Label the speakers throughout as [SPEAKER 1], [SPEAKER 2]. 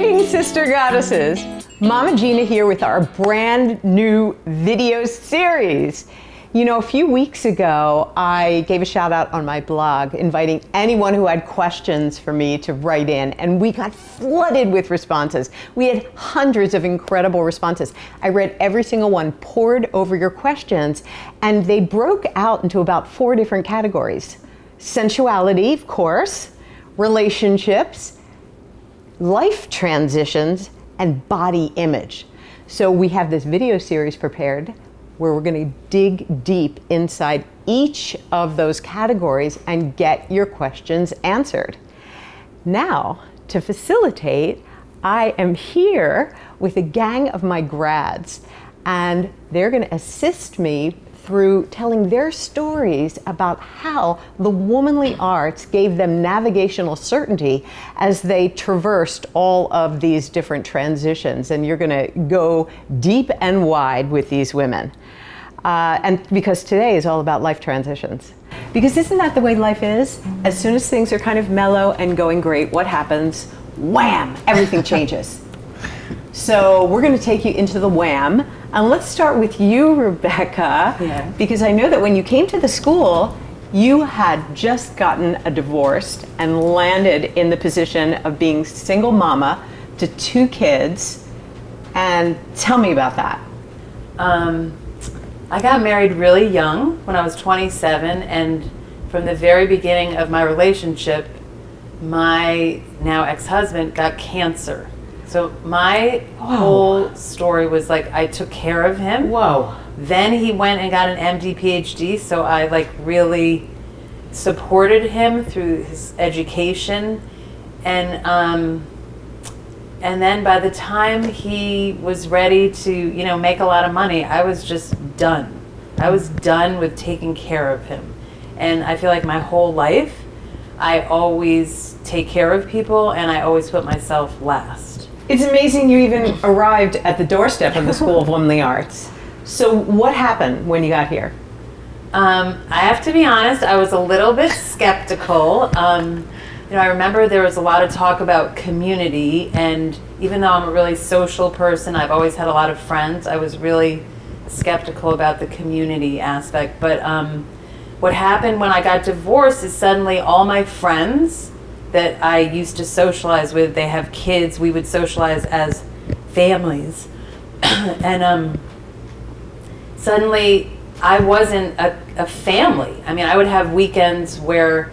[SPEAKER 1] Greetings, sister goddesses. Mama Gena here with our brand new video series. You know, a few weeks ago, I gave a shout out on my blog, inviting anyone who had questions for me to write in, and we got flooded with responses. We had hundreds of incredible responses. I read every single one, poured over your questions, and they broke out into about 4 different categories. Sensuality, of course, relationships, life transitions, and body image. So we have this video series prepared where we're going to dig deep inside each of those categories and get your questions answered. Now, to facilitate, I am here with a gang of my grads, and they're going to assist me through telling their stories about how the womanly arts gave them navigational certainty as they traversed all of these different transitions. And you're going to go deep and wide with these women. And because today is all about life transitions. Because isn't that the way life is? As soon as things are kind of mellow and going great, what happens? Wham! Everything changes. So we're going to take you into the WHAM. And let's start with you, Rebecca, because I know that when you came to the school, you had just gotten a divorce and landed in the position of being single mama to 2 kids. And tell me about that.
[SPEAKER 2] I got married really young when I was 27, and from the very beginning of my relationship, my now ex-husband got cancer. So my whole story was like I took care of him.
[SPEAKER 1] Whoa.
[SPEAKER 2] Then he went and got an MD PhD, so I like really supported him through his education, and then by the time he was ready to, make a lot of money, I was just done. I was done with taking care of him. And I feel like my whole life, I always take care of people and I always put myself last.
[SPEAKER 1] It's amazing you even arrived at the doorstep of the School of Womanly Arts. So what happened when you got here?
[SPEAKER 2] I have to be honest, I was a little bit skeptical. I remember there was a lot of talk about community, and even though I'm a really social person, I've always had a lot of friends, I was really skeptical about the community aspect. But what happened when I got divorced is suddenly all my friends that I used to socialize with, they have kids, we would socialize as families. And suddenly I wasn't a family. I mean, I would have weekends where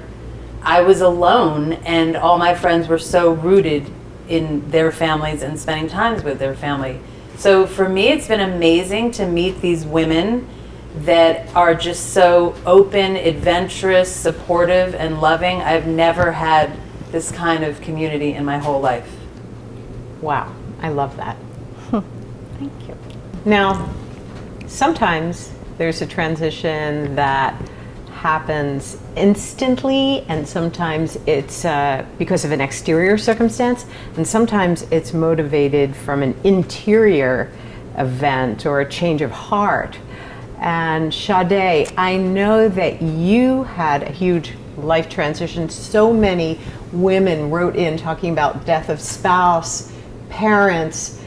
[SPEAKER 2] I was alone and all my friends were so rooted in their families and spending times with their family. So for me, it's been amazing to meet these women that are just so open, adventurous, supportive, and loving. I've never had this kind of community in my whole life.
[SPEAKER 1] Wow, I love that. Thank you. Now, sometimes there's a transition that happens instantly, and sometimes it's because of an exterior circumstance, and sometimes it's motivated from an interior event or a change of heart. And Sade, I know that you had a huge life transition. So many women wrote in talking about death of spouse, parents,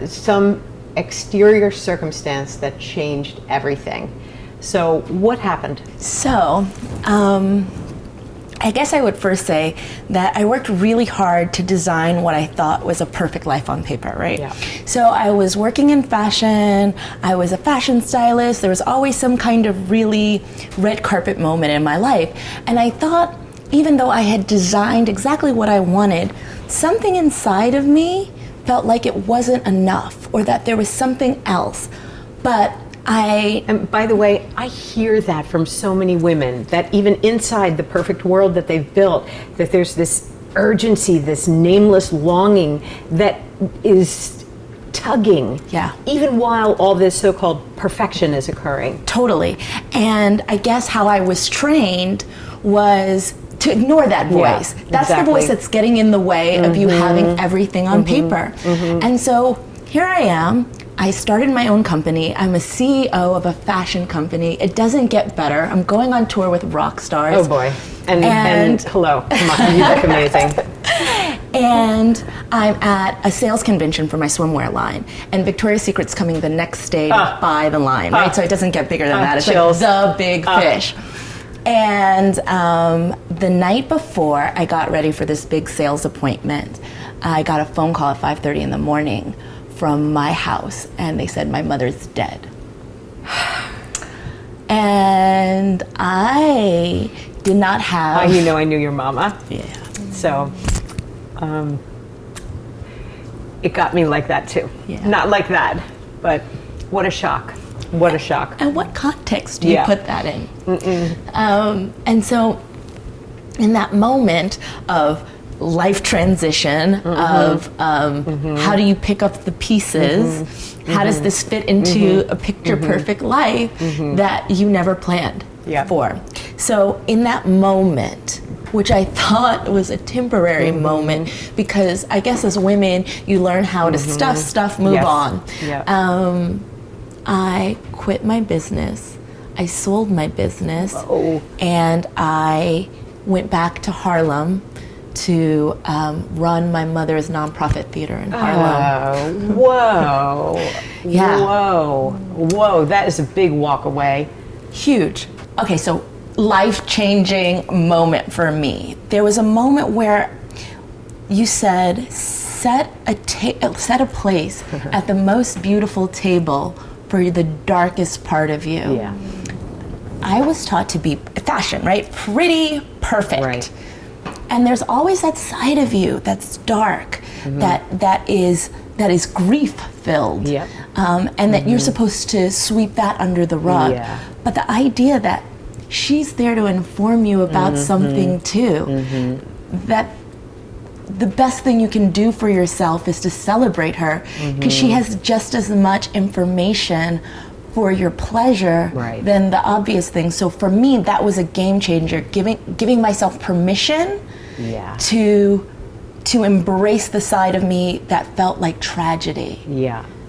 [SPEAKER 1] some exterior circumstance that changed everything. So what happened?
[SPEAKER 3] So, I guess I would first say that I worked really hard to design what I thought was a perfect life on paper, right?
[SPEAKER 1] Yeah.
[SPEAKER 3] So I was working in fashion, I was a fashion stylist, there was always some kind of really red carpet moment in my life. And I thought, even though I had designed exactly what I wanted, something inside of me felt like it wasn't enough, or that there was something else. But
[SPEAKER 1] and by the way, I hear that from so many women, that even inside the perfect world that they've built, that there's this urgency, this nameless longing that is tugging, even while all this so-called perfection is occurring.
[SPEAKER 3] Totally. And I guess how I was trained was to ignore that voice. That's the voice that's getting in the way of you having everything on paper. And so here I am. I started my own company. I'm a CEO of a fashion company. It doesn't get better. I'm going on tour with rock stars.
[SPEAKER 1] Oh boy. And hello, come on, you look amazing.
[SPEAKER 3] And I'm at a sales convention for my swimwear line, and Victoria's Secret's coming the next day to buy the line, right? So it doesn't get bigger than that. It's
[SPEAKER 1] chills.
[SPEAKER 3] like the big fish. And the night before I got ready for this big sales appointment, I got a phone call at 5:30 in the morning from my house, and they said my mother's dead. And I did not have...
[SPEAKER 1] You know I knew your mama.
[SPEAKER 3] Yeah.
[SPEAKER 1] So it got me like that too.
[SPEAKER 3] Yeah.
[SPEAKER 1] Not like that, but what a shock. What a shock.
[SPEAKER 3] And what context do you put that in? And so in that moment of life transition, of how do you pick up the pieces, how does this fit into a picture perfect life that you never planned for? So in that moment, which I thought was a temporary moment, because I guess as women, you learn how to stuff, move on.
[SPEAKER 1] Yeah.
[SPEAKER 3] I quit my business. I sold my business, and I went back to Harlem to run my mother's nonprofit theater in Harlem.
[SPEAKER 1] Whoa.
[SPEAKER 3] Yeah.
[SPEAKER 1] Whoa. That is a big walk away.
[SPEAKER 3] Huge. Okay, so life-changing moment for me. There was a moment where you said, set a place at the most beautiful table for the darkest part of you.
[SPEAKER 1] Yeah.
[SPEAKER 3] I was taught to be fashion, right? Pretty perfect.
[SPEAKER 1] Right.
[SPEAKER 3] And there's always that side of you that's dark, that is grief filled, and that you're supposed to sweep that under the rug.
[SPEAKER 1] Yeah.
[SPEAKER 3] But the idea that she's there to inform you about something too, that the best thing you can do for yourself is to celebrate her, because she has just as much information for your pleasure than the obvious thing. So for me, that was a game changer, giving myself permission to embrace the side of me that felt like tragedy,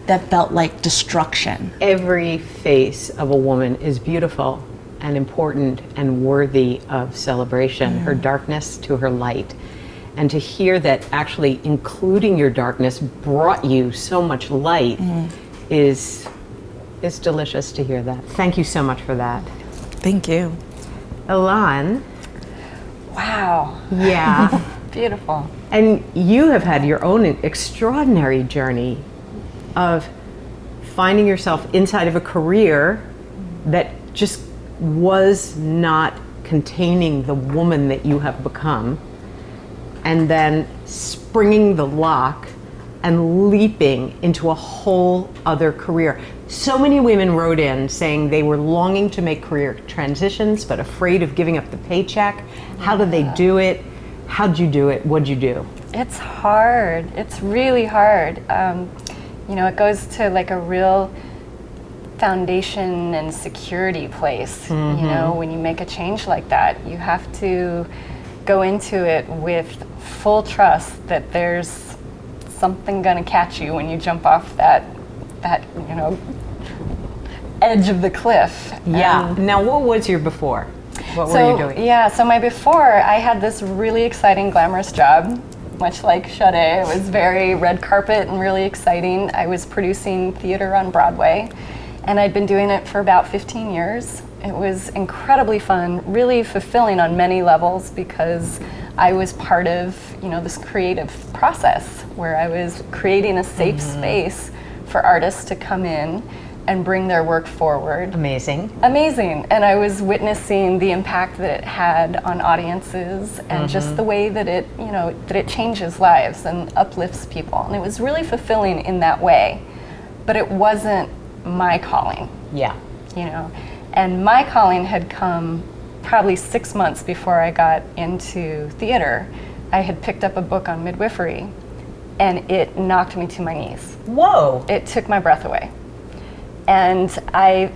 [SPEAKER 3] that felt like destruction.
[SPEAKER 1] Every face of a woman is beautiful and important and worthy of celebration, her darkness to her light. And to hear that actually including your darkness brought you so much light is delicious to hear that. Thank you so much for that.
[SPEAKER 3] Thank you.
[SPEAKER 1] Elan.
[SPEAKER 4] Wow.
[SPEAKER 1] Yeah.
[SPEAKER 4] Beautiful.
[SPEAKER 1] And you have had your own extraordinary journey of finding yourself inside of a career that just was not containing the woman that you have become, and then springing the lock and leaping into a whole other career. So many women wrote in saying they were longing to make career transitions but afraid of giving up the paycheck. How did they do it? How'd you do it? What'd you do?
[SPEAKER 4] It's hard. It's really hard. It goes to like a real foundation and security place. When you make a change like that, you have to go into it with full trust that there's something going to catch you when you jump off that edge of the cliff.
[SPEAKER 1] Yeah. Now, what was your before? What were you doing?
[SPEAKER 4] Yeah, so my before, I had this really exciting, glamorous job, much like Sade. It was very red carpet and really exciting. I was producing theater on Broadway, and I'd been doing it for about 15 years. It was incredibly fun, really fulfilling on many levels, because I was part of, this creative process where I was creating a safe space for artists to come in and bring their work forward.
[SPEAKER 1] Amazing.
[SPEAKER 4] And I was witnessing the impact that it had on audiences, and just the way that it changes lives and uplifts people. And it was really fulfilling in that way, but it wasn't my calling.
[SPEAKER 1] Yeah.
[SPEAKER 4] And my calling had come probably 6 months before I got into theater. I had picked up a book on midwifery, and it knocked me to my knees.
[SPEAKER 1] Whoa.
[SPEAKER 4] It took my breath away. And I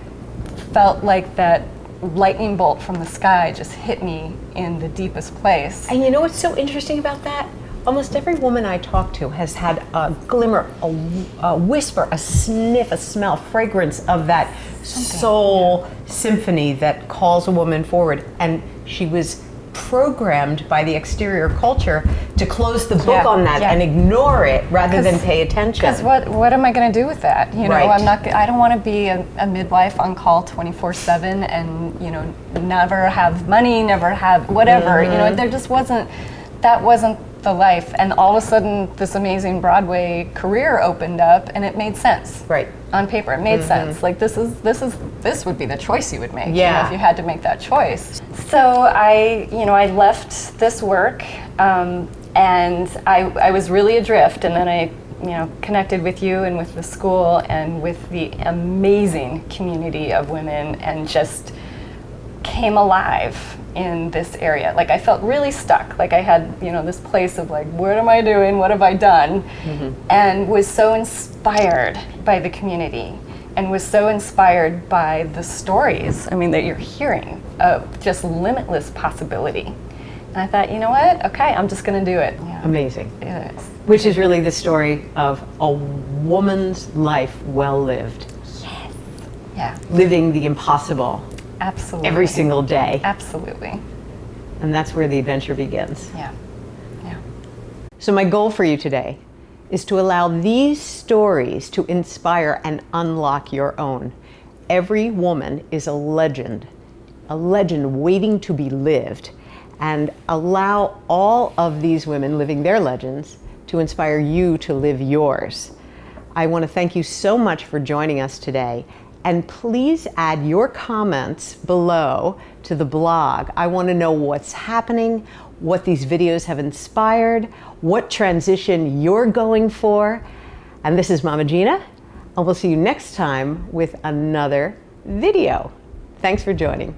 [SPEAKER 4] felt like that lightning bolt from the sky just hit me in the deepest place.
[SPEAKER 1] And you know what's so interesting about that? Almost every woman I talk to has had a glimmer, a whisper, a sniff, a smell, fragrance of that soul symphony that calls a woman forward. And she was programmed by the exterior culture to close the book
[SPEAKER 4] Yeah,
[SPEAKER 1] on that
[SPEAKER 4] yeah.
[SPEAKER 1] and ignore it rather than pay attention.
[SPEAKER 4] Because what am I going to do with that? You know,
[SPEAKER 1] Right.
[SPEAKER 4] I don't want to be a midwife on call 24/7 and, you know, never have money, never have whatever. You know, there just wasn't the life. And all of a sudden, this amazing Broadway career opened up, and it made sense.
[SPEAKER 1] Right.
[SPEAKER 4] On paper, it made sense. Like this would be the choice you would make. You know,
[SPEAKER 1] Yeah.
[SPEAKER 4] if you had to make that choice. So I left this work, and I was really adrift, and then I connected with you and with the school and with the amazing community of women, and just came alive in this area. Like I felt really stuck. Like I had, this place of like, what am I doing? What have I done? And was so inspired by the community, and was so inspired by the stories, that you're hearing of just limitless possibility. And I thought, you know what? Okay, I'm just gonna do it. Yeah.
[SPEAKER 1] Amazing.
[SPEAKER 4] It is.
[SPEAKER 1] Which is really the story of a woman's life well lived.
[SPEAKER 4] Yeah,
[SPEAKER 1] Living the impossible
[SPEAKER 4] absolutely.
[SPEAKER 1] every single day.
[SPEAKER 4] Absolutely.
[SPEAKER 1] And that's where the adventure begins.
[SPEAKER 4] Yeah. Yeah.
[SPEAKER 1] So my goal for you today is to allow these stories to inspire and unlock your own. Every woman is a legend waiting to be lived, and allow all of these women living their legends to inspire you to live yours. I want to thank you so much for joining us today. And please add your comments below to the blog. I want to know what's happening, what these videos have inspired, what transition you're going for. And this is Mama Gena, and we'll see you next time with another video. Thanks for joining.